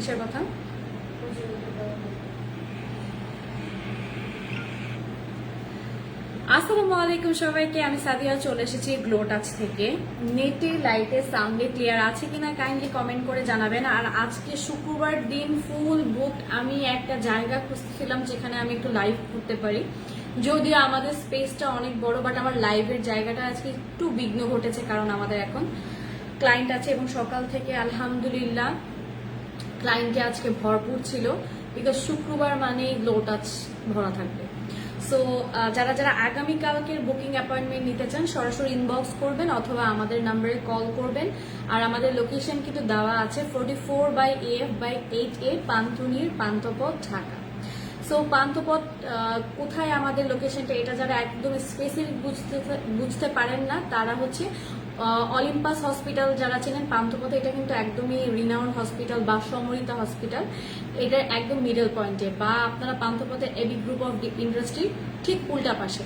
কিসের কথা? আসসালামু আলাইকুম সবাইকে, আমি সাদিয়া চলে এসেছি গ্লো টাচ থেকে। নেটে লাইটে সাউন্ডে ক্লিয়ার আছে কিনা কাইন্ডলি কমেন্ট করে জানাবেন। আর আজকে শুক্রবার দিন ফুল বুক। আমি একটা জায়গা খুঁজছিলাম যেখানে আমি একটু লাইভ করতে পারি, যদিও আমাদের স্পেসটা অনেক বড়, বাট আমার লাইভের জায়গাটা আজকে একটু বিঘ্ন ঘটেছে, কারণ আমাদের এখন ক্লায়েন্ট আছে এবং সকাল থেকে আলহামদুলিল্লাহ ক্লায়েন্টে আজকে ভরপুর ছিল, বিকজ শুক্রবার মানেই গ্লো টাচ ভরা থাকবে। সো যারা যারা আগামীকালকের বুকিং অ্যাপয়েন্টমেন্ট নিতে চান সরাসরি ইনবক্স করবেন অথবা আমাদের নাম্বারে কল করবেন। আর আমাদের লোকেশন কিন্তু দেওয়া আছে 44/AF/8A পান্থনির পান্থপথ, ঢাকা। সো পান্থপথ কোথায় আমাদের লোকেশনটা, এটা যারা একদম স্পেসিফিক বুঝতে পারেন না তারা হচ্ছে অলিম্পাস হসপিটাল যারা চেনেন পান্থপথে, এটা কিন্তু একদমই রিনাউন্ড হসপিটাল বা সমরিতা হসপিটাল, এটার একদম মিডল পয়েন্টে, বা আপনারা পান্থপথে এবি গ্রুপ অফ ইন্ডাস্ট্রি ঠিক উল্টা পাশে।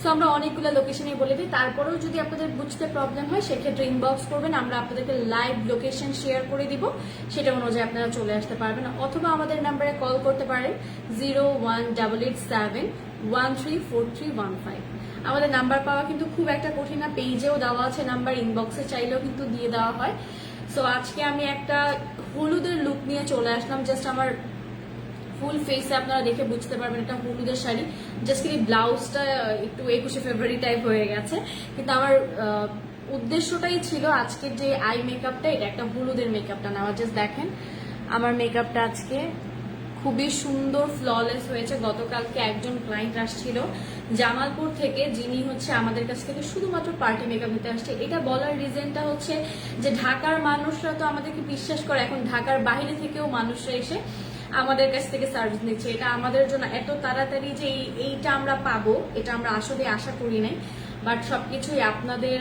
সো আমরা অনেকগুলো লোকেশনে বলে দিই, তারপরেও যদি আপনাদের বুঝতে প্রবলেম হয় সেক্ষেত্রে ইনবক্স করবেন, আমরা আপনাদেরকে লাইভ লোকেশন শেয়ার করে দিব, সেটা অনুযায়ী আপনারা চলে আসতে পারবেন। অথবা আমাদের নাম্বারে কল করতে পারেন 0188713431 আমাদের নাম্বার পাওয়া কিন্তু খুব একটা কঠিন না, পেজেও দেওয়া আছে নাম্বার, ইনবক্সে চাইলেও কিন্তু দিয়ে দেওয়া হয়। সো আজকে আমি একটা হলুদের লুক নিয়ে চলে আসলাম, জাস্ট আমার ফুল ফেসে আপনারা দেখে বুঝতে পারবেন এটা হলুদের শাড়ি, জাস্ট কি ব্লাউজটা একটু 21শে ফেব্রুয়ারি টাইপ হয়ে গেছে, কিন্তু আমার উদ্দেশ্যটাই ছিল আজকের যে আই মেকআপটা, এটা একটা হলুদের মেকআপটা নেওয়া। জাস্ট দেখেন আমার মেকআপটা আজকে খুবই সুন্দর ফ্ললেস হয়েছে। গতকালকে একজন ক্লায়েন্ট আসছিল জামালপুর থেকে, যিনি হচ্ছে আমাদের কাছ থেকে শুধুমাত্র পার্টি মেকআপ নিতে আসছে। এটা বলার রিজনটা হচ্ছে যে ঢাকার মানুষরা তো আমাদেরকে বিশ্বাস করে, এখন ঢাকার বাইরে থেকেও মানুষরা এসে আমাদের কাছ থেকে সার্ভিস নিচ্ছে। এটা আমাদের জন্য এত তাড়াতাড়ি যে এইটা আমরা পাবো, এটা আমরা আসলে আশা করি নাই, বাট সবকিছুই আপনাদের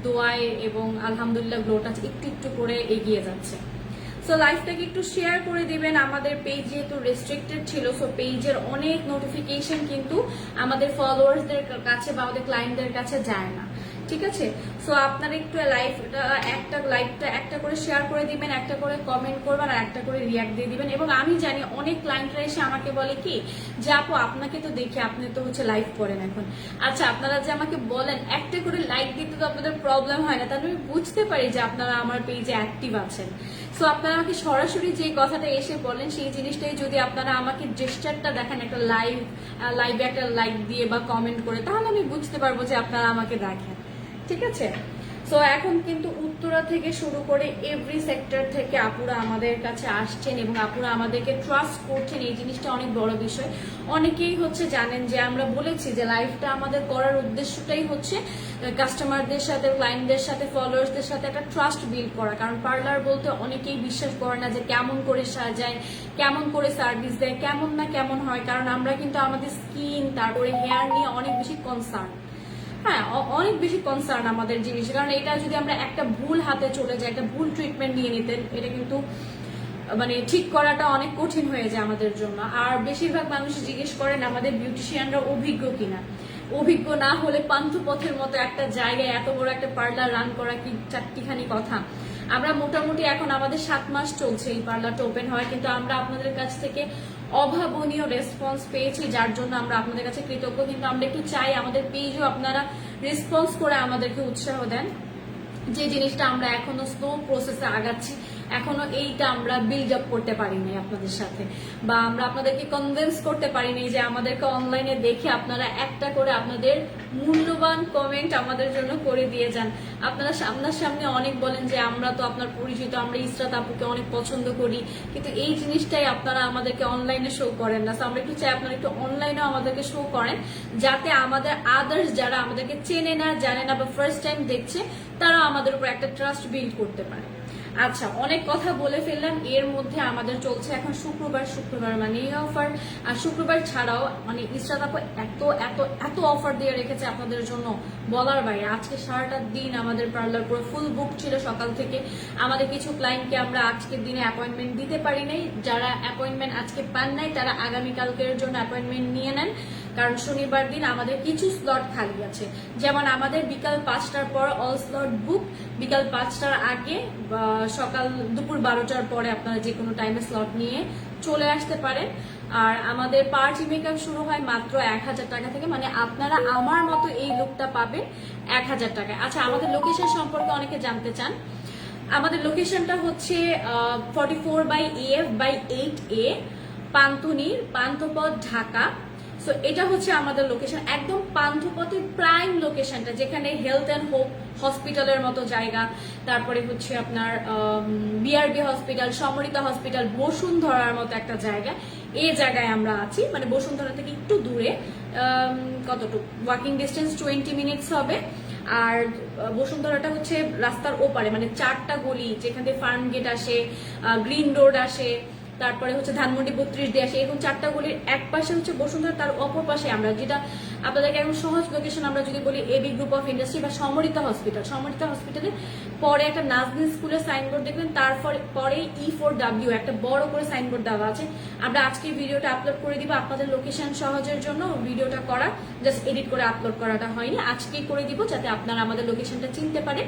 দোয়ায় এবং আলহামদুলিল্লাহ গ্লো টাচ একটু একটু করে এগিয়ে যাচ্ছে। সো লাইভটাকে একটু শেয়ার করে দিবেন। আমাদের পেজ যেহেতু রেস্ট্রিক্টেড ছিল, সো পেজের অনেক নোটিফিকেশন কিন্তু আমাদের ফলোয়ার্সদের কাছে বা আমাদের ক্লায়েন্টদের কাছে যায় না, ঠিক আছে? সো আপনারা একটু লাইভটা একটা করে শেয়ার করে দিবেন, একটা করে কমেন্ট করবেন, আর একটা করে রিয়াক্ট দিয়ে দিবেন। এবং আমি জানি অনেক ক্লায়েন্টরা এসে আমাকে বলে কি যে আপু আপনাকে তো দেখি, আপনি তো হচ্ছে লাইভ করেন এখন। আচ্ছা, আপনারা যে আমাকে বলেন একটা করে লাইক দিতে তো আপনাদের প্রবলেম হয় না, তাহলে আমি বুঝতে পারি যে আপনারা আমার পেজে অ্যাক্টিভ আছেন। সো আপনারা আমাকে সরাসরি যে কথাটা এসে বলেন সেই জিনিসটাই যদি আপনারা আমাকে জেস্টারটা দেখেন একটা লাইভে একটা লাইক দিয়ে বা কমেন্ট করে, তাহলে আমি বুঝতে পারবো যে আপনারা আমাকে দেখেন, ঠিক আছে? সো এখন কিন্তু উত্তরা থেকে শুরু করে এভরি সেক্টর থেকে আপুরা আমাদের কাছে আসছেন এবং আপুরা আমাদেরকে ট্রাস্ট করছেন, এই জিনিসটা অনেক বড় বিষয়। অনেকেই হচ্ছে জানেন যে আমরা বলেছি যে লাইফটা আমাদের করার উদ্দেশ্যটাই হচ্ছে কাস্টমারদের সাথে, ক্লায়েন্টদের সাথে, ফলোয়ার্সদের সাথে একটা ট্রাস্ট বিল্ড করা। কারণ পার্লার বলতে অনেকেই বিশ্বাস করে না যে কেমন করে সাজায়, কেমন করে সার্ভিস দেয়, কেমন না কেমন হয়, কারণ আমরা কিন্তু আমাদের স্কিন তারপরে হেয়ার নিয়ে অনেক বেশি কনসার্ন। হ্যাঁ, অনেক বেশি কনসার্ন আমাদের জিনিস, কারণ এটা যদি আমরা একটা ভুল হাতে চলে যাই, একটা ভুল ট্রিটমেন্ট নিয়ে নিতেন, এটা কিন্তু মানে ঠিক করাটা অনেক কঠিন হয়ে যায় আমাদের জন্য। আর বেশিরভাগ মানুষ জিজ্ঞেস করেন আমাদের বিউটিশিয়ানরা অভিজ্ঞ কিনা। অভিজ্ঞ না হলে পান্থপথের মতো একটা জায়গায় এত বড় একটা পার্লার রান করা কি চারটিখানি কথা। আমরা মোটামুটি এখন আমাদের 7 মাস চলছে এই পার্লারটা ওপেন হয়, কিন্তু আমরা আপনাদের কাছ থেকে অভাবনীয় রেসপন্স পেয়েছি, যার জন্য আমরা আপনাদের কাছে কৃতজ্ঞ। কিন্তু আমরা একটু চাই আমাদের পেজও আপনারা রেসপন্স করে আমাদেরকে উৎসাহ দেন, যে জিনিসটা আমরা এখনো স্লো প্রসেসে আগাচ্ছি, এখনো এইটা আমরা বিল্ড আপ করতে পারিনি আপনাদের সাথে, বা আমরা আপনাদেরকে কনভিন্স করতে পারিনি যে আমাদেরকে অনলাইনে দেখে আপনারা একটা করে আপনাদের মূল্যবান কমেন্ট আমাদের জন্য করে দিয়ে যান। আপনারা সামনাসামনি অনেক বলেন যে আমরা তো আপনার পরিচিত, আমরা ইসরাত আপুকে অনেক পছন্দ করি, কিন্তু এই জিনিসটাই আপনারা আমাদেরকে অনলাইনে শো করেন না। আমরা একটু চাই আপনারা একটু অনলাইনেও আমাদেরকে শো করেন, যাতে আমাদের আদার্স যারা আমাদেরকে চেনে না, জানে না বা ফার্স্ট টাইম দেখছে, তারা আমাদের উপর একটা ট্রাস্ট বিল্ড করতে পারে। আচ্ছা, অনেক কথা বলে ফেললাম। এর মধ্যে আমাদের চলছে এখন শুক্রবার মানে এই অফার, আর শুক্রবার ছাড়াও মানে ইসরাত আপু এত এত এত অফার দিয়ে রেখেছে আপনাদের জন্য বলার বাইরে। আজকে সারাটা দিন আমাদের পার্লার পুরো ফুল বুক ছিল সকাল থেকে। আমাদের কিছু ক্লায়েন্টকে আমরা আজকের দিনে অ্যাপয়েন্টমেন্ট দিতে পারি নাই, যারা অ্যাপয়েন্টমেন্ট আজকে পান নাই তারা আগামীকালকের জন্য অ্যাপয়েন্টমেন্ট নিয়ে নেন, কারণ শনিবার দিন আমাদের কিছু স্লট খালি আছে। যেমন আমাদের বিকাল 5টার পর অল স্লট বুক, বিকাল 5টার আগে বা সকাল দুপুর 12টার পরে আপনারা যে কোনো টাইমে স্লট নিয়ে চলে আসতে পারেন। আর আমাদের পার্টি মেকআপ শুরু হয় মাত্র 1000 টাকা থেকে, মানে আপনারা আমার মতো এই লুকটা পাবেন 1000 টাকায়। আচ্ছা, আমাদের লোকেশন সম্পর্কে অনেকে জানতে চান। আমাদের লোকেশনটা হচ্ছে 44/AF/8A পান্থনির, পান্থপথ, ঢাকা। সো এটা হচ্ছে আমাদের লোকেশন, একদম পান্থপথের প্রাইম লোকেশনটা, যেখানে হেলথ অ্যান্ড হোপ হসপিটালের মতো জায়গা, তারপরে হচ্ছে আপনার বিআরবি হসপিটাল, সমরিতা হসপিটাল, বসুন্ধরার মতো একটা জায়গা। এই জায়গায় আমরা আছি, মানে বসুন্ধরা থেকে একটু দূরে, কতটুকু ওয়াকিং ডিস্টেন্স 20 মিনিটস হবে। আর বসুন্ধরাটা হচ্ছে রাস্তার ওপারে, মানে 4টা গলি, যেখান থেকে ফার্ম গেট আসে, গ্রিন রোড আসে, তারপরে হচ্ছে ধানমন্ডি 32 দিয়ে আসে, এরকম 4টা গলির এক পাশে হচ্ছে বসুন্ধরা, তার অপর পাশে আমরা, যেটা আপনাদেরকে একদম সহজ লোকেশন আমরা যদি বলি এবি গ্রুপ অফ ইন্ডাস্ট্রি বা সমরিতা হসপিটাল। সমরিতা হসপিটালের পরে একটা নাজনীন স্কুলের সাইনবোর্ড দেখবেন, পরে E4W একটা বড় করে সাইনবোর্ড দেওয়া আছে। আমরা আজকে ভিডিওটা আপলোড করে দিব আপনাদের লোকেশন সহজের জন্য। ভিডিওটা করা জাস্ট এডিট করে আপলোড করাটা হয়নি, আজকেই করে দিব যাতে আপনারা আমাদের লোকেশনটা চিনতে পারেন।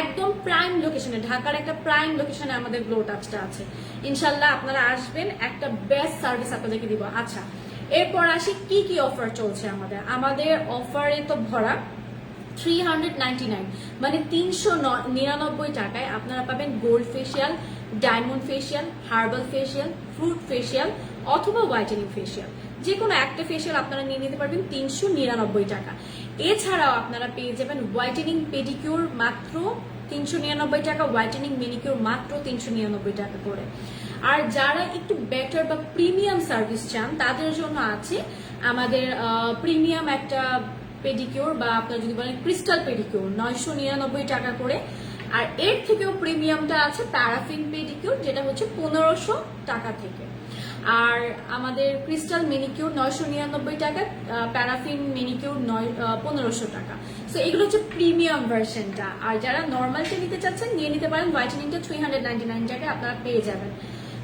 একদম প্রাইম লোকেশনে, ঢাকার একটা প্রাইম লোকেশনে আমাদের গ্লো টাচটা আছে। ইনশাল্লাহ আপনারা আসবেন, একটা বেস্ট সার্ভিস আপনাদেরকে দিব। আচ্ছা, এরপর আসি কি কি অফার চলছে আমাদের অফারে তো ভরা। 399 মানে 399 টাকায় আপনারা পাবেন gold facial, diamond facial, herbal facial, fruit facial অথবা হোয়াইটেনিং ফেসিয়াল। যে কোনো একটা ফেসিয়াল আপনারা নিয়ে নিতে পারবেন 399 টাকা। এছাড়াও আপনারা পেয়ে যাবেন হোয়াইটেনিং পেডিকিউর মাত্র 399 টাকা, হোয়াইটেনিং মেনিকিউর মাত্র 399 টাকা করে। আর যারা একটু বেটার বা প্রিমিয়াম সার্ভিস চান তাদের জন্য আছে আমাদের প্রিমিয়াম একটা পেডিকিউর, বা আপনারা যদি বলেন ক্রিস্টাল পেডিকিউর, 999 টাকা করে। আর এর থেকেও প্রিমিয়ামটা আছে প্যারাফিন পেডিকিউর, যেটা হচ্ছে 1500 টাকা থেকে। আর আমাদের ক্রিস্টাল মেনিকিউর 999 টাকা, প্যারাফিন মেনিকিউর 1500 টাকা। সো এগুলো হচ্ছে প্রিমিয়াম ভার্সনটা। আর যারা নর্মালটা নিতে চাচ্ছেন নিয়ে নিতে পারেন, হোয়াইটেনিংটা 399 টাকায় আপনারা পেয়ে যাবেন।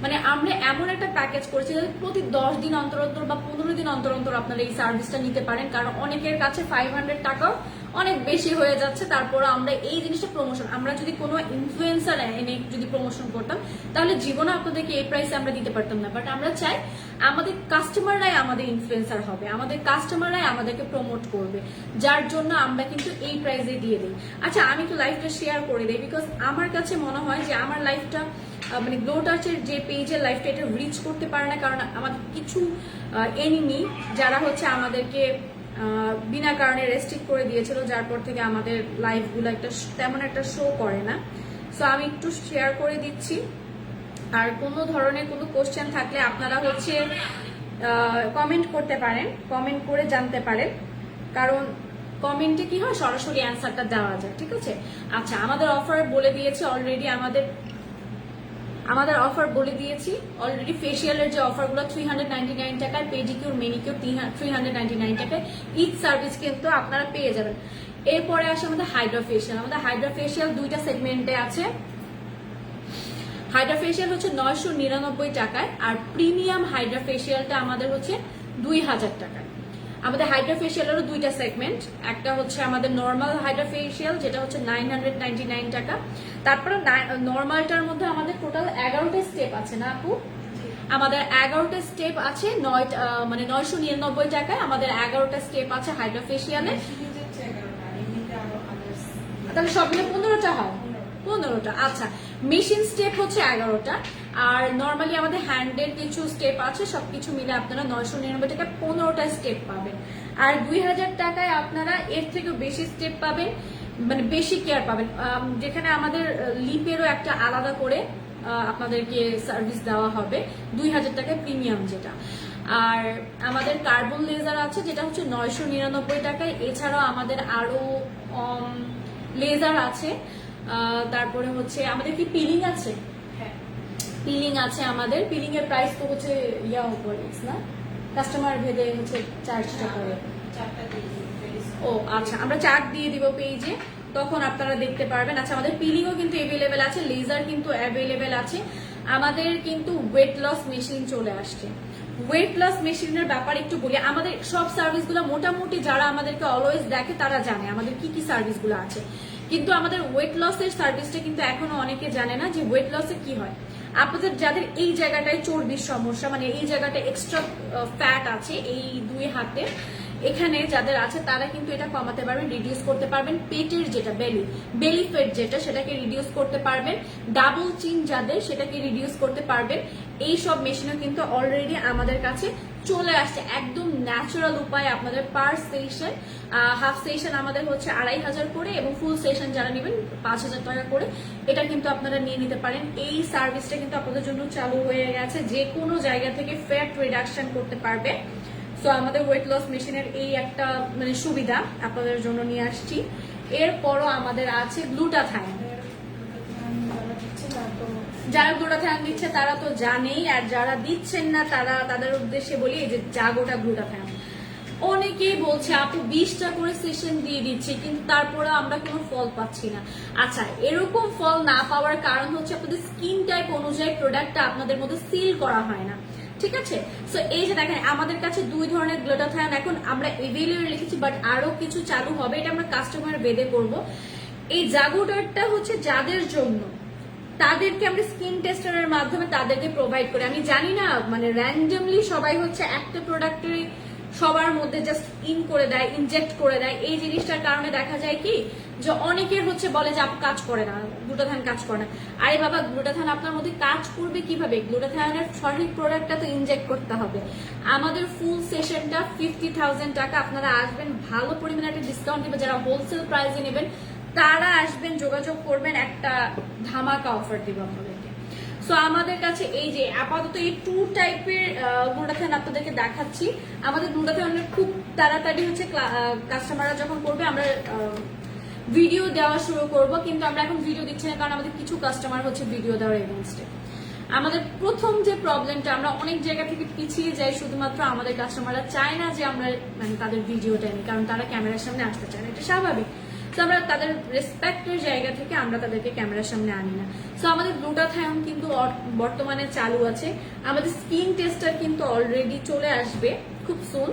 মানে আমরা এমন একটা প্যাকেজ করেছি যাতে প্রতি 10 দিন অন্তর অন্তর বা 15 দিন অন্তর অন্তর আপনারা এই সার্ভিসটা নিতে পারেন, কারণ অনেকের কাছে 500 টাকাও অনেক বেশি হয়ে যাচ্ছে। তারপর আমরা এই জিনিসটা প্রমোশন, আমরা যদি কোনো ইনফ্লুয়েন্সার এনে যদি প্রমোশন করতাম তাহলে জীবনে আপনাদেরকে এই প্রাইসে আমরা দিতে পারতাম না। বাট আমরা চাই আমাদের কাস্টমাররাই আমাদের ইনফ্লুয়েন্সার হবে, আমাদের কাস্টমাররাই আমাদেরকে প্রমোট করবে, যার জন্য আমরা কিন্তু এই প্রাইসে দিয়ে দিই। আচ্ছা, আমি একটু লাইফটা শেয়ার করে দিই, বিকজ আমার কাছে মনে হয় যে আমার লাইফটা মানে গ্লো টাচের যে পেজের লাইফটা এটা রিচ করতে পারে না, কারণ আমাদের কিছু এনিমি যারা হচ্ছে আমাদেরকে বিনা কারণে রেস্ট্রিক্ট করে দিয়েছিল, যার পর থেকে আমাদের লাইফগুলো তেমন একটা শো করে না। সো আমি একটু শেয়ার করে দিচ্ছি। আর কোনো ধরনের কোনো কোশ্চেন থাকলে আপনারা হচ্ছে কমেন্ট করতে পারেন, কমেন্ট করে জানতে পারেন, কারণ কমেন্টে কি হয় সরাসরি অ্যান্সারটা দেওয়া যায়। ঠিক আছে? আচ্ছা, আমাদের অফার বলে দিয়েছি অলরেডি, আমাদের অফার বলে দিয়েছি অলরেডি। ফেসিয়ালের যে অফারগুলো 399 টাকায়, পেডিকিউর মেনিকিউর 399 টাকায়, ইচ সার্ভিস কিন্তু আপনারা পেয়ে যাবেন। এরপরে আসে আমাদের হাইড্রা ফেসিয়াল। আমাদের হাইড্রা ফেসিয়াল দুইটা সেগমেন্টে আছে। হাইড্রা ফেসিয়াল হচ্ছে 999 টাকায়, আর প্রিমিয়াম হাইড্রা ফেসিয়ালটা আমাদের হচ্ছে 2000 টাকায়। আমাদের হাইড্রা ফেসিয়ালেরও দুইটা সেগমেন্ট, একটা হচ্ছে আমাদের নর্মাল হাইড্রা ফেসিয়াল, যেটা হচ্ছে 999 টাকা। তারপরে নর্মালটার মধ্যে আমাদের টোটাল 11টা স্টেপ আছে না আপু? আমাদের 11টা স্টেপ আছে, মানে 999 টাকায় আমাদের 11টা স্টেপ আছে হাইড্রা ফেসিয়ালে। তাহলে সব মিলে 15টা হয়, 15টা। আচ্ছা, মেশিন স্টেপ হচ্ছে 11টা, আর নর্মালি আমাদের হ্যান্ডের কিছু স্টেপ আছে, সবকিছু মিলে আপনারা 999 টাকায় 15টা স্টেপ পাবেন। আর 2000 টাকায় আপনারা এর থেকেও বেশি স্টেপ পাবেন, মানে বেশি কেয়ার পাবেন, যেখানে আমাদের লিপেরও একটা আলাদা করে আপনাদেরকে সার্ভিস দেওয়া হবে 2000 টাকায় প্রিমিয়াম যেটা। আর আমাদের কার্বন লেজার আছে, যেটা হচ্ছে 999 টাকায়। এছাড়াও আমাদের আরো লেজার আছে। তারপরে হচ্ছে আমাদের কি পিলিং আছে? পিলিং আছে আমাদের। পিলিং এর প্রাইস তো হচ্ছে না, কাস্টমার ভেদে হচ্ছে চার্জটা করে। ও আচ্ছা, আমরা চার্ট দিয়ে দিব পেজে, তখন আপনারা দেখতে পারবেন। আচ্ছা, আমাদের পিলিংও কিন্তু অ্যাভেলেবেল আছে, লেজার কিন্তু অ্যাভেলেবেল আছে। আমাদের কিন্তু ওয়েট লস মেশিন চলে আসছে। ওয়েট লস মেশিনের ব্যাপারে একটু বলি। আমাদের সব সার্ভিসগুলো মোটামুটি যারা আমাদেরকে অলওয়েজ দেখে তারা জানে আমাদের কি কি সার্ভিসগুলো আছে, কিন্তু আমাদের ওয়েট লসের সার্ভিসটা কিন্তু এখনো অনেকে জানে না যে ওয়েট লসে কি হয়। আপনাদের যাদের এই জায়গাটায় চর্বির সমস্যা, মানে এই জায়গাটা এক্সট্রা ফ্যাট আছে এই দুই হাতে এখানে যাদের আছে, তারা কিন্তু এটা কমাতে পারবেন, রিডিউস করতে পারবেন। পেটের যেটা বেলি ফ্যাট যেটা, সেটাকে রিডিউস করতে পারবেন। ডাবল চিন যাদের, সেটাকে রিডিউস করতে পারবেন। এই সব মেশিনও কিন্তু অলরেডি আমাদের কাছে চলে আসছে একদম ন্যাচারাল উপায় আপনাদের পার সেশন। হাফ সেশন আমাদের হচ্ছে 2500 করে, এবং ফুল সেশন যারা নেবেন 5000 টাকা করে। এটা কিন্তু আপনারা নিয়ে নিতে পারেন। এই সার্ভিসটা কিন্তু আপনাদের জন্য চালু হয়ে গেছে, যে কোনো জায়গা থেকে ফ্যাট রিডাকশন করতে পারবে। সো আমাদের ওয়েট লস মেশিনের এই একটা মানে সুবিধা আপনাদের জন্য নিয়ে আসছি। এরপরও আমাদের আছে গ্লুটাথাইন। যারা গ্লুটাথাইন দিচ্ছে তারা তো জানেই, আর যারা দিচ্ছেন না তারা তাদের উদ্দেশ্যে বলি এই যে জাগোটা গ্লুটাথাইন। অনেকেই বলছে আপু 20টা করে সেশন দিয়ে দিচ্ছি, কিন্তু তারপরে আমরা কোনো ফল পাচ্ছি না। আচ্ছা, এরকম ফল না পাওয়ার কারণ হচ্ছে আপনাদের স্কিন টাইপ অনুযায়ী প্রোডাক্টটা আপনাদের মধ্যে সিল করা হয় না, ঠিক আছে? সো এই যে দেখেন আমাদের কাছে দুই ধরনের গ্লুটাথাইন এখন আমরা এভেলেবল রেখেছি, বাট আরো কিছু চালু হবে, এটা আমরা কাস্টমার বেদে করব। এই জাগোটারটা হচ্ছে যাদের জন্য, তাদেরকে আমরা স্কিন টেস্টারের মাধ্যমে তাদেরকে প্রোভাইড করি। আমি জানি না মানে র্যান্ডমলি সবাই হচ্ছে একটা প্রোডাক্টের সবার মধ্যে জাস্ট ইন করে দেয়, ইনজেক্ট করে দেয়। এই জিনিসটার কারণে দেখা যায় কি যে অনেকের হচ্ছে বলে যে আপু কাজ করে না, গ্লুটাথাইন কাজ করে না। আরে বাবা, গ্লুটাথাইন আপনার মধ্যে কাজ করবে কিভাবে? গ্লুটাথাইনের সঠিক প্রোডাক্টটা তো ইনজেক্ট করতে হবে। আমাদের ফুল সেশনটা 50,000 টাকা। আপনারা আসবেন, ভালো পরিমাণে একটা ডিসকাউন্ট দিবে। যারা হোলসেল প্রাইসে নেবেন তারা আসবেন, যোগাযোগ করবেন, একটা ধামাকা অফার দিব আপনাদেরকে। সো আমাদের কাছে এই যে আপাতত এই 2 টাইপের গ্লুটাথাইন আপনাদেরকে দেখাচ্ছি। আমাদের গ্লুটাথাইনের খুব তাড়াতাড়ি হচ্ছে কাস্টমাররা যখন করবে আমরা ভিডিও দেওয়া শুরু করব, কিন্তু আমরা এখন ভিডিও দিচ্ছি না কারণ আমাদের কিছু কাস্টমার হচ্ছে ভিডিও দেওয়ার এগেইনস্টে। আমাদের প্রথম যে প্রবলেমটা, আমরা অনেক জায়গা থেকে পিছিয়ে যাই শুধুমাত্র আমাদের কাস্টমাররা চায় না যে আমরা মানে তাদের ভিডিওটা নিই, কারণ তারা ক্যামেরার সামনে আসতে চায় না, এটা স্বাভাবিক। তো আমরা তাদের রেসপেক্টের জায়গা থেকে আমরা তাদেরকে ক্যামেরার সামনে আনি না। সো আমাদের গ্লুটাথাইন কিন্তু বর্তমানে চালু আছে। আমাদের স্কিন টেস্টার কিন্তু অলরেডি চলে আসবে খুব সুন।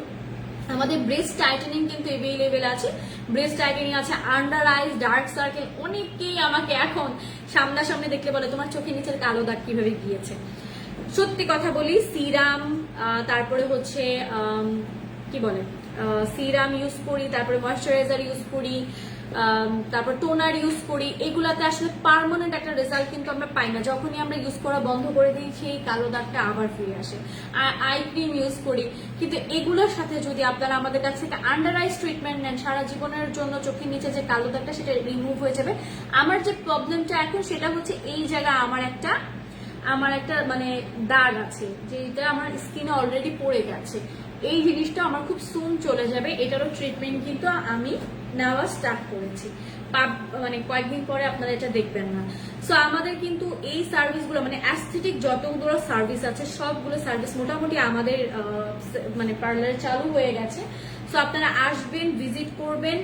আমাদের ব্রেস্ট টাইটেনিং কিন্তু এভেলেবেল আছে। ব্রেস্ট টাইটেনিং আছে, আন্ডার আইজ, ডার্ক সার্কেল। অনেকেই আমাকে এখন সামনাসামনি দেখলে বলে তোমার চোখের নিচের কালো দাগ কিভাবে গিয়েছে। সত্যি কথা বলি, সিরাম, তারপরে হচ্ছে কি বলে সিরাম ইউজ করি, তারপরে ময়শ্চারাইজার ইউজ করি, তারপর টোনার ইউজ করি। এগুলাতে আসলে পার্মানেন্ট একটা রেজাল্ট কিন্তু আমরা পাই না। যখনই আমরা ইউজ করা বন্ধ করে দিই সেই কালো দাগটা আবার ফিরে আসে। আই ক্রিম ইউজ করি, কিন্তু এগুলোর সাথে যদি আপনারা আমাদের কাছ থেকে আন্ডার আইস ট্রিটমেন্ট নেন, সারা জীবনের জন্য চোখের নিচে যে কালো দাগটা সেটা রিমুভ হয়ে যাবে। আমার যে প্রবলেমটা এখন সেটা হচ্ছে এই জায়গায় আমার একটা মানে দাগ আছে, যেটা আমার স্কিনে অলরেডি পড়ে গেছে। এই জিনিসটা আমার খুব সুন চলে যাবে। এটারও ট্রিটমেন্ট কিন্তু আমি নেওয়া স্টার্ট করেছি, মানে কয়েকদিন পরে আপনারা এটা দেখবেন না। সো আমাদের কিন্তু এই সার্ভিসগুলো মানে অ্যাস্থেটিক যতগুলো সার্ভিস আছে সবগুলো সার্ভিস মোটামুটি আমাদের মানে পার্লারে চালু হয়ে গেছে। সো আপনারা আসবেন, ভিজিট করবেন,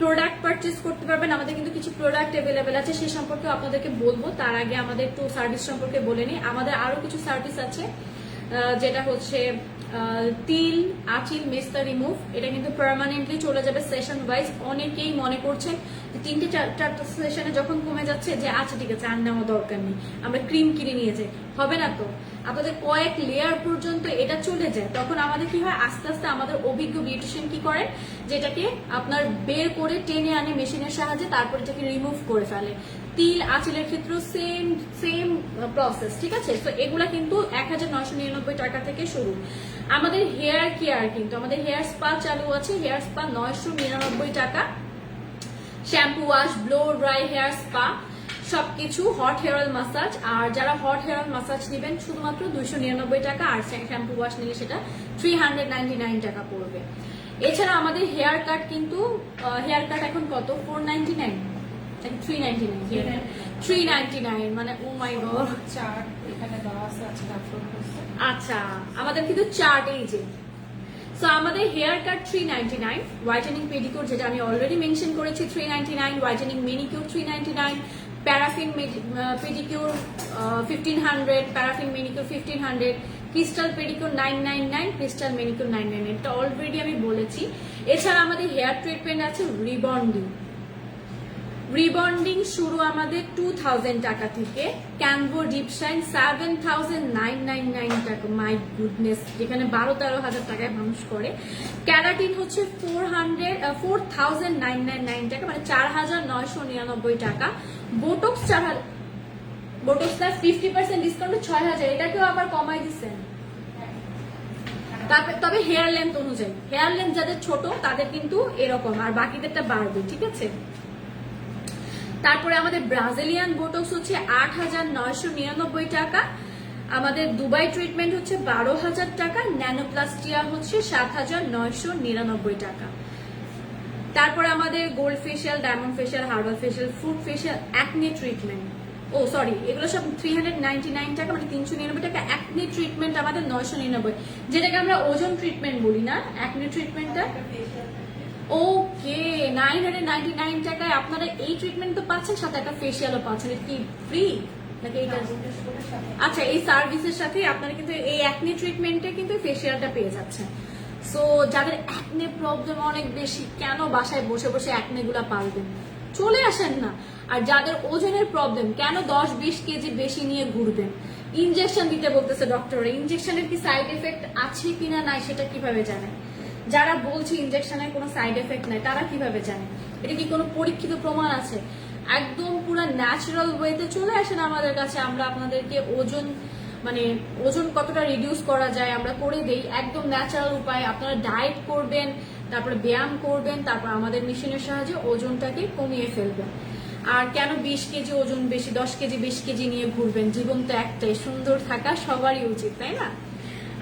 প্রোডাক্ট পারচেস করতে পারবেন। আমাদের কিন্তু কিছু প্রোডাক্ট অ্যাভেলেবেল আছে, সে সম্পর্কে আপনাদেরকে বলবো। তার আগে আমাদের একটু সার্ভিস সম্পর্কে বলে নিই। আমাদের আরো কিছু সার্ভিস আছে, যেটা হচ্ছে তিল, আঁচিল, মেস্তা রিমুভ। এটা কিন্তু পার্মানেন্টলি চলে যাবে সেশন ওয়াইজ। অনেকেই মনে করছেন যে 3-4টা সেশনে যখন কমে যাচ্ছে যে আচ্ছা ঠিক আছে আর নেওয়া দরকার নেই, আমরা ক্রিম কিনে নিয়ে যাই। হবে না তো, আপনাদের কয়েক লেয়ার পর্যন্ত এটা চলে যায়। তখন আমাদের কি হয়, আস্তে আস্তে আমাদের অভিজ্ঞ বিউটিশিয়ান কি করেন, যেটাকে আপনার বের করে টেনে আনে মেশিনের সাহায্যে, তারপর এটাকে রিমুভ করে ফেলে। তিল, আঁচিলের ক্ষেত্রেও সেম প্রসেস, ঠিক আছে? তো এগুলা কিন্তু 1999 টাকা থেকে শুরু। আমাদের হেয়ার কেয়ার কিন্তু আমাদের হেয়ার স্পা চালু আছে। হেয়ার স্পা 999 টাকা। Shampoo, wash, blow dry hair spa সবকিছু, হট হেয়ার অয়েল মাসাজ। আর যারা হট হেয়ার অয়েল মাসাজ নেবেন শুধুমাত্র 299 টাকা, আর শ্যাম্পু ওয়াশ নিলে সেটা 399 টাকা পড়বে। এছাড়া আমাদের হেয়ার কাট কিন্তু হেয়ার কাট এখন কত, 499, 399 মানে ও মাই গড। চার্ট এখানে দেওয়া আছে। আচ্ছা, আমাদের কিন্তু চার্ট এই যে। সো আমাদের হেয়ার কাট 399, হোয়াইটেনিং পেডিকিউর যেটা আমি অলরেডি মেনশন করেছি 399, whitening manicure 399, paraffin pedicure 1500, paraffin manicure 1500, crystal pedicure 999, crystal manicure 999, এটা অলরেডি আমি বলেছি। এছাড়া আমাদের হেয়ার ট্রিটমেন্ট আছে রিবন্ডিং। রিবন্ডিং শুরু আমাদের 2000 টাকা থেকে, ক্যানভো ডিপ শাইন 7999 টাকা, মাই গুডনেস, যেখানে 12-13 হাজার টাকায় মানুষ করে। ক্যারাটিন হচ্ছে 4999 টাকা, মানে 4999 টাকা। বোটক্স 4000, বোটক্স 50% ডিসকাউন্টে 6000, এটাকেও আবার কমাই দিচ্ছেন। তবে হেয়ার লেন্থ অনুযায়ী, হেয়ার লেন্থ যাদের ছোট তাদের কিন্তু এরকম, আর বাকিদেরটা বাড়বে, ঠিক আছে। তারপরে আমাদের ব্রাজিলিয়ান বোটক্স হচ্ছে 8999 টাকা। আমাদের দুবাই ট্রিটমেন্ট হচ্ছে 12,000 টাকা। ন্যানোপ্লাস্টিয়া হচ্ছে 7999 টাকা। তারপরে আমাদের gold facial, diamond facial, herbal facial, fruit facial, acne treatment, ও সরি, এগুলো সব 399 টাকা, মানে 399 টাকা। অ্যাকনে ট্রিটমেন্ট আমাদের 999, যেটাকে আমরা ওজন ট্রিটমেন্ট বলি না, অ্যাকনে ট্রিটমেন্টটা। ওকে, 999 টাকায় আপনারা এই ট্রিটমেন্ট তো পাচ্ছেন, সাথে একটা ফেশিয়ালও পাচ্ছেন। এটা কি ফ্রি নাকি এটা? আচ্ছা, এই সার্ভিসের সাথে আপনারা কিন্তু এই অ্যাকনে ট্রিটমেন্টে কিন্তু ফেশিয়ালটা পেয়ে যাচ্ছেন। সো যাদের অ্যাকনে প্রবলেম অনেক বেশি, কেন বাসায় বসে বসে অ্যাকনে গুলা পালবেন, চলে আসেন না। আর যাদের ওজনের প্রবলেম, কেন 10-20 কেজি বেশি নিয়ে ঘুরবেন? ইনজেকশন দিতে বলতেছে ডক্টর, ইনজেকশনের কি সাইড এফেক্ট আছে কিনা নাই সেটা কিভাবে জানেন? যারা বলছে ইনজেকশনের কোনো সাইড এফেক্ট নাই, তারা কিভাবে জানে? এটা কি কোনো পরীক্ষিত প্রমাণ আছে? একদম পুরো ন্যাচারাল ওয়েতে চলে আসেন আমাদের কাছে, আমরা আপনাদেরকে ওজন, মানে ওজন কতটা রিডিউস করা যায় আমরা করে দেই, একদম ন্যাচারাল উপায়। আপনারা ডায়েট করবেন, তারপরে ব্যায়াম করবেন, তারপর আমাদের মেশিনের সাহায্যে ওজনটাকে কমিয়ে ফেলবেন। আর কেন 20 কেজি ওজন বেশি, 10 কেজি 20 কেজি নিয়ে ঘুরবেন? জীবন তো একটাই, সুন্দর থাকা সবারই উচিত, তাই না?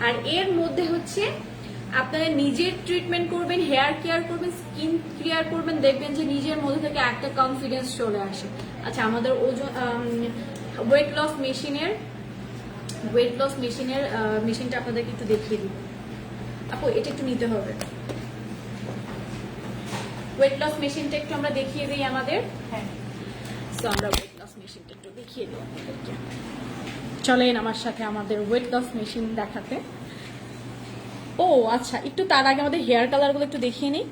আর এর মধ্যে হচ্ছে আপনারা নিজের ট্রিটমেন্ট করবেন, হেয়ার কেয়ার করবেন, স্কিন কেয়ার করবেন, দেখবেন যে নিজের মধ্যে থেকে একটা কনফিডেন্স চলে আসে। আচ্ছা, আমাদের ওজন ওয়েট লস মেশিনের মেশিনটা আপনাদেরকে একটু দেখিয়ে দিব। আপু এটা একটু নিতে হবে, ওয়েট লস মেশিনটা একটু আমরা দেখিয়ে দিই আমাদের। হ্যাঁ, তো আমরা ওয়েট লস মেশিনটা একটু দেখিয়ে দিই আপনাদেরকে। চলেন আমার সাথে আমাদের ওয়েট লস মেশিন দেখাতে। ও আচ্ছা, একটু তার আগে আমাদের হেয়ার কালারগুলো একটু দেখিয়ে নিই।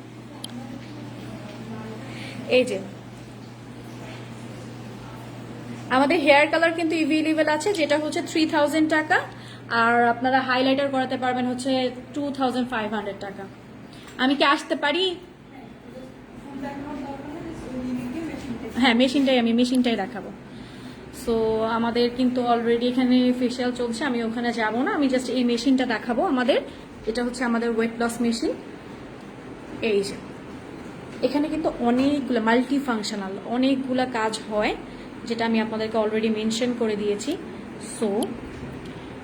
এই যে আমাদের হেয়ার কালার কিন্তু এভেলেবেল আছে, যেটা হচ্ছে 3000 টাকা, আর আপনারা হাইলাইটার করাতে পারবেন হচ্ছে 2500 টাকা। আমি কি আসতে পারি? হ্যাঁ, মেশিনটাই দেখাবো। সো আমাদের কিন্তু অলরেডি এখানে ফেশিয়াল চলছে, আমি ওখানে যাব না, আমি জাস্ট এই মেশিনটা দেখাবো আমাদের। এটা হচ্ছে আমাদের ওয়েট লস মেশিন। এই যে এখানে কিন্তু অনেকগুলো মাল্টি ফাংশনাল, অনেকগুলা কাজ হয়, যেটা আমি আপনাদেরকে অলরেডি মেনশন করে দিয়েছি। সো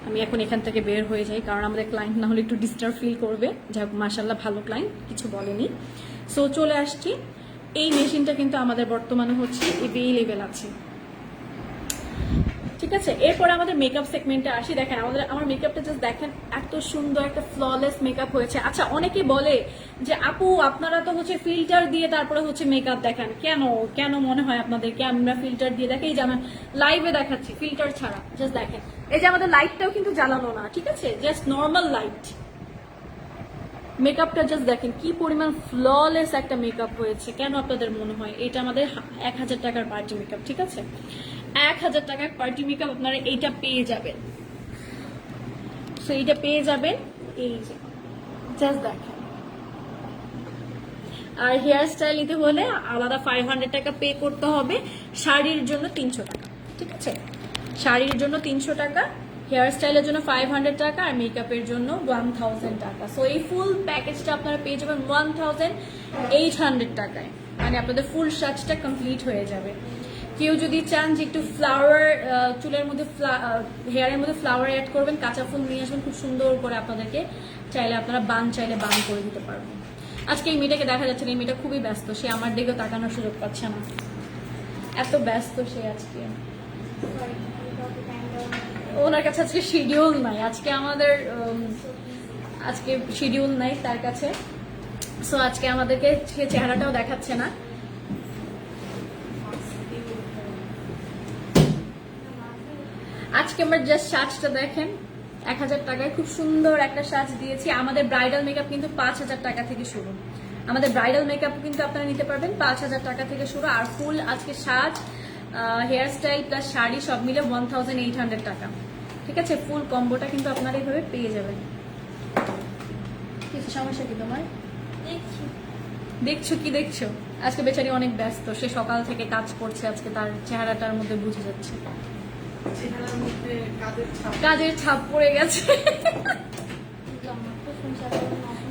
আমি এখন এখান থেকে বের হয়ে যাই, কারণ আমাদের ক্লায়েন্ট না হলে একটু ডিস্টার্ব ফিল করবে। যাই হোক, মাশাআল্লাহ ভালো ক্লায়েন্ট, কিছু বলেনি। সো চলে আসছি। এই মেশিনটা কিন্তু আমাদের বর্তমানে হচ্ছে এভেলেবেল আছে, ঠিক আছে। এরপর আমাদের মেকআপ সেগমেন্টে আসি। দেখেন আমার মেকআপটা জাস্ট দেখেন, এত সুন্দর একটা ফ্ললেস মেকআপ হয়েছে। আচ্ছা, অনেকে বলে যে আপু আপনারা তো হচ্ছে ফিল্টার দিয়ে তারপরে হচ্ছে মেকআপ দেখান, কেন মনে হয় আপনাদেরকে আমরা ফিল্টার দিয়ে দেখি? এই যে আমি লাইভে দেখাচ্ছি ফিল্টার ছাড়া, জাস্ট দেখেন। এই যে আমাদের লাইটটাও কিন্তু জ্বালানো না, ঠিক আছে, জাস্ট নর্মাল লাইট। মেকআপটা জাস্ট দেখেন কি পরিমাণ ফ্ললেস একটা মেকআপ হয়েছে। কেন আপনাদের মনে হয় এটা আমাদের 1000 টাকার পার্টি মেকআপ, ঠিক আছে? 1000 টাকার পার্টি মেকআপ আপনারা এইটা পেয়ে যাবেন। সো এইটা পেয়ে যাবেন, এই যে জাস্ট দেখেন। আর হেয়ার স্টাইল নিতে হলে আলাদা 500 টাকা পে করতে হবে। শাড়ির জন্য 300 টাকা, ঠিক আছে? শাড়ির জন্য 300 টাকা, হেয়ার স্টাইলের জন্য 500 টাকা, আর মেকআপের জন্য 1000 টাকা। সো এই ফুল প্যাকেজটা আপনারা পেয়ে যাবেন 1800 টাকায়, মানে আপনাদের ফুল সাজটা কমপ্লিট হয়ে যাবে। কেউ যদি চান যে একটু ফ্লাওয়ার, চুলের মধ্যে হেয়ারের মধ্যে ফ্লাওয়ার অ্যাড করবেন, কাঁচা ফুল নিয়ে আসবেন খুব সুন্দর করে, আপনাদেরকে চাইলে আপনারা চাইলে বান করে দিতে পারবেন। আজকে এই মেয়েটাকে দেখা যাচ্ছে না, এই মেয়েটা খুবই ব্যস্ত, সে আমার দিকেও তাকানোর সুযোগ পাচ্ছে না, এত ব্যস্ত সে আজকে। ওনার কাছে আজকে শিডিউল নাই, আজকে শিডিউল নাই তার কাছে। সো আজকে আমাদেরকে সে চেহারাটাও দেখাচ্ছে না। আজকে আমার জাস্ট সাজটা দেখেন, 1000 টাকায় খুব সুন্দর একটা সাজ দিয়েছি। আমাদের ব্রাইডাল মেকআপ কিন্তু 5000 টাকা থেকে শুরু। আমাদের ব্রাইডাল মেকআপ কিন্তু আপনারা নিতে পারবেন 5000 টাকা থেকে শুরু। আর ফুল আজকে সাজ, হেয়ার স্টাইল প্লাস শাড়ি সব মিলে 1800 টাকা। ঠিক আছে, ফুল কম্বোটা কিন্তু আপনারা এইভাবে পেয়ে যাবেন। কিছু সমস্যা কি তোমার? দেখছো কি দেখছো? আজকে বেচারি অনেক ব্যস্ত, সে সকাল থেকে কাজ করছে, আজকে তার চেহারাটার মধ্যে বুঝে যাচ্ছে চেহারার মধ্যে কাজের ছাপ পড়ে গেছে।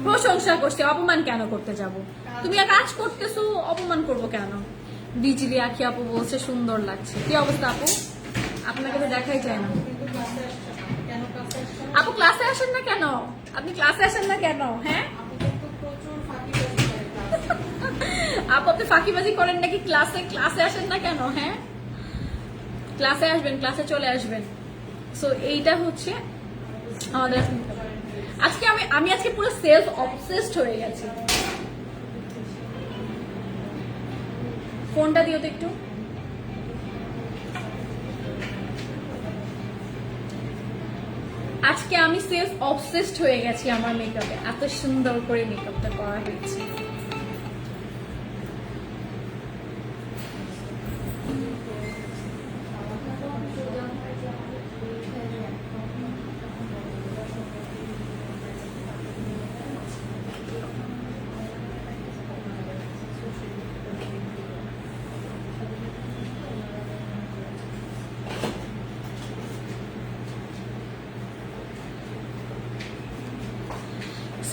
প্রশংসা করছে, অপমান কেন করতে যাব? তুমি আর কাজ করতেছো, অপমান করবো কেন? বিজলি আখি আপু বলছে সুন্দর লাগছে। কি অবস্থা আপু? আপনাকে তো দেখাই যায় না। কিন্তু ক্লাসে আসছে না। কেন ক্লাসে আসছে না? আপু ক্লাসে আসেন না কেন? আপনি ক্লাসে আসেন না কেন? হ্যাঁ আপু কিন্তু প্রচুর ফাঁকিবাজি করে ক্লাসে। আপু আপনি ফাঁকিবাজি করেন নাকি ক্লাসে? ক্লাসে আসেন না কেন? হ্যাঁ ক্লাসে আসবেন, ক্লাসে চলে আসবেন। সো এইটা হচ্ছে আমাদের আজকে আমি আজকে পুরো সেলফ অবসেসড হয়ে গেছি। ফোনটা দিও তো একটু। আজকে আমি সেলফ অবসেসড হয়ে গেছি আমার মেকআপে, এত সুন্দর করে মেকআপটা করা হয়েছে।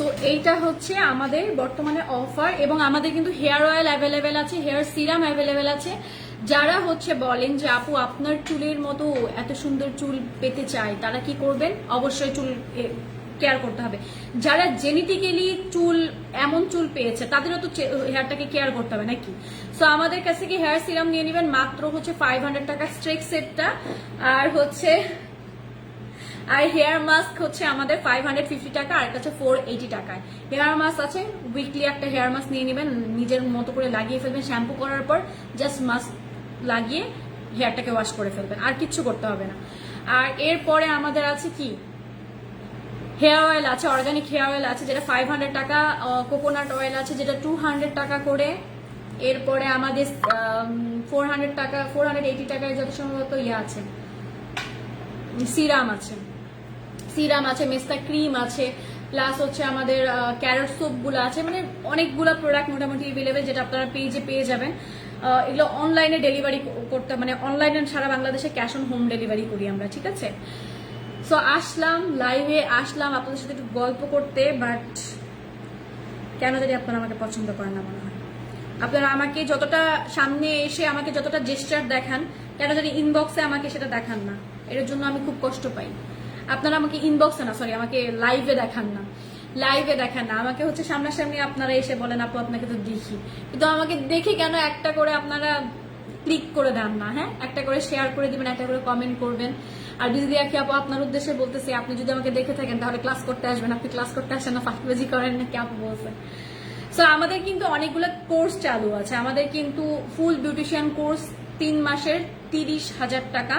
সো এইটা হচ্ছে আমাদের বর্তমানে অফার, এবং আমাদের কিন্তু হেয়ার অয়েল অ্যাভেলেবেল আছে, হেয়ার সিরাম অ্যাভেলেবেল আছে। যারা হচ্ছে বলেন যে আপু আপনার চুলের মতো এত সুন্দর চুল পেতে চায়, তারা কি করবেন? অবশ্যই চুল কেয়ার করতে হবে। যারা জেনেটিক্যালি চুল এমন চুল পেয়েছে তাদেরও তো হেয়ারটাকে কেয়ার করতে হবে নাকি? সো আমাদের কাছ থেকে হেয়ার সিরাম নিয়ে নেবেন মাত্র হচ্ছে 500 টাকা স্ট্রেক সেটটা, আর হেয়ার মাস্ক হচ্ছে আমাদের 550 টাকা, আর এটা হচ্ছে 480 টাকায়। হেয়ার মাস্ক আছে, উইকলি একটা হেয়ার মাস্ক নিয়ে নেবেন, নিজের মতো করে লাগিয়ে ফেলবেন। শ্যাম্পু করার পর জাস্ট মাস্ক লাগিয়ে হেয়ারটাকে ওয়াশ করে ফেলবেন, আর কিচ্ছু করতে হবে না। আর এরপরে আমাদের আছে কি, হেয়ার অয়েল আছে, অর্গানিক হেয়ার অয়েল আছে যেটা 500 টাকা, কোকোনাট অয়েল আছে যেটা 200 টাকা করে। এরপরে আমাদের 400 টাকা 480 টাকায় যত সম্ভবত আছে, সিরাম আছে, মেস্তা ক্রিম আছে, প্লাস হচ্ছে আমাদের ক্যারট সোপ গুলো আছে। মানে অনেকগুলো প্রোডাক্ট মোটামুটি এভেলেবেল, যেটা আপনারা পেজে পেয়ে যাবেন। এগুলো অনলাইনে ডেলিভারি করতে, মানে অনলাইনে সারা বাংলাদেশে ক্যাশ অন হোম ডেলিভারি করি আমরা, ঠিক আছে? সো আসলাম লাইভে, আসলাম আপনাদের সাথে একটু গল্প করতে, বাট কেন জানি আপনারা আমাকে পছন্দ করেন না মনে হয়। আপনারা আমাকে যতটা সামনে এসে আমাকে যতটা জেস্টার দেখান, কেন জানি ইনবক্সে আমাকে সেটা দেখান না। এর জন্য আমি খুব কষ্ট পাই। আপনারা আমাকে ইনবক্সে না, সরি, আমাকে লাইভে দেখান না, আমাকে হচ্ছে সামনাসামনি আপনারা এসে বলেন আপু আপনাকে তো দেখি, কিন্তু আমাকে দেখে কেন একটা করে আপনারা ক্লিক করে দেন না? হ্যাঁ, একটা করে শেয়ার করে দিবেন, একটা করে কমেন্ট করবেন। আর বিজলি আখি আপু আপনার উদ্দেশ্যে বলতেছি, আপনি যদি আমাকে দেখে থাকেন তাহলে ক্লাস করতে আসবেন। আপনি ক্লাস করতে আসেন না, ফাঁকিবাজি করেন নাকি আপু বলছেন। সো আমাদের কিন্তু অনেকগুলো কোর্স চালু আছে। আমাদের কিন্তু ফুল বিউটিশিয়ান কোর্স 3 মাসের 30,000 টাকা,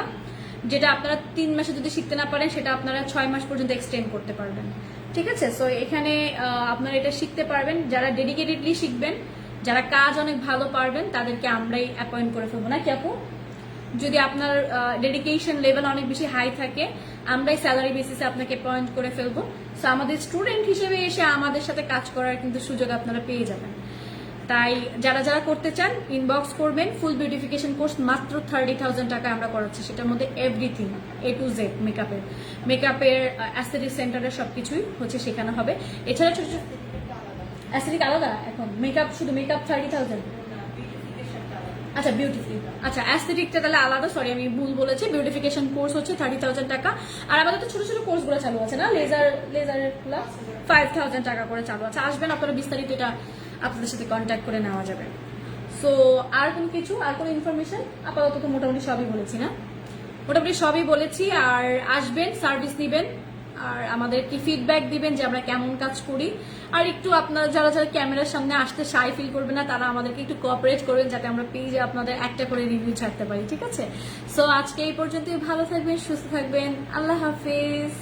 যেটা আপনারা 3 মাসে যদি শিখতে না পারেন সেটা আপনারা 6 মাস পর্যন্ত এক্সটেন্ড করতে পারবেন, ঠিক আছে? সো এখানে আপনারা এটা শিখতে পারবেন। যারা ডেডিকেটেডলি শিখবেন, যারা কাজ অনেক ভালো পারবেন, তাদেরকে আমরাই অ্যাপয়েন্ট করে ফেলবো, নাকি আপু? যদি আপনার ডেডিকেশন লেভেল অনেক বেশি হাই থাকে, আমরাই স্যালারি বেসিসে আপনাকে অ্যাপয়েন্ট করে ফেলবো। সো আমাদের স্টুডেন্ট হিসেবে এসে আমাদের সাথে কাজ করার কিন্তু সুযোগ আপনারা পেয়ে যাবেন। তাই যারা যারা করতে চান ইনবক্স করবেন। ফুল বিউটিফিকেশন কোর্স মাত্র 30,000 টাকা আমরা করাচ্ছি, সেটার মধ্যে এভরিথিং A to Z মেকআপের অ্যাস্থেটিক সেন্টারের সবকিছুই হচ্ছে শেখানো হবে। এছাড়া ছোট ছোট অ্যাস্থেটিক আলাদা, এখন মেকআপ শুধু মেকআপ 30,000। আচ্ছা আচ্ছা, অ্যাস্থেটিকটা তাহলে আলাদা, সরি আমি ভুল বলেছি। বিউটিফিকেশন কোর্স হচ্ছে 30,000 টাকা। আর আমাদের তো ছোট ছোট কোর্সগুলো চালু আছে না, লেজারের 5,000 টাকা করে চালু আছে। আসবেন আপনারা, বিস্তারিত এটা আপনাদের সাথে কন্ট্যাক্ট করে নেওয়া যাবে। সো আর কোনো ইনফরমেশন? আপাতত মোটামুটি সবই বলেছি না? মোটামুটি সবই বলেছি। আর আসবেন, সার্ভিস নিবেন, আর আমাদেরকে ফিডব্যাক দিবেন যে আমরা কেমন কাজ করি। আর একটু আপনারা যারা যারা ক্যামেরার সামনে আসতে শাই ফিল করবেন না, তারা আমাদেরকে একটু কোঅপারেট করবেন, যাতে আমরা পেজে আপনাদের একটা করে রিভিউ ছাড়তে পারি, ঠিক আছে? সো আজকে এই পর্যন্তই। ভালো থাকবেন, সুস্থ থাকবেন, আল্লাহ হাফিজ।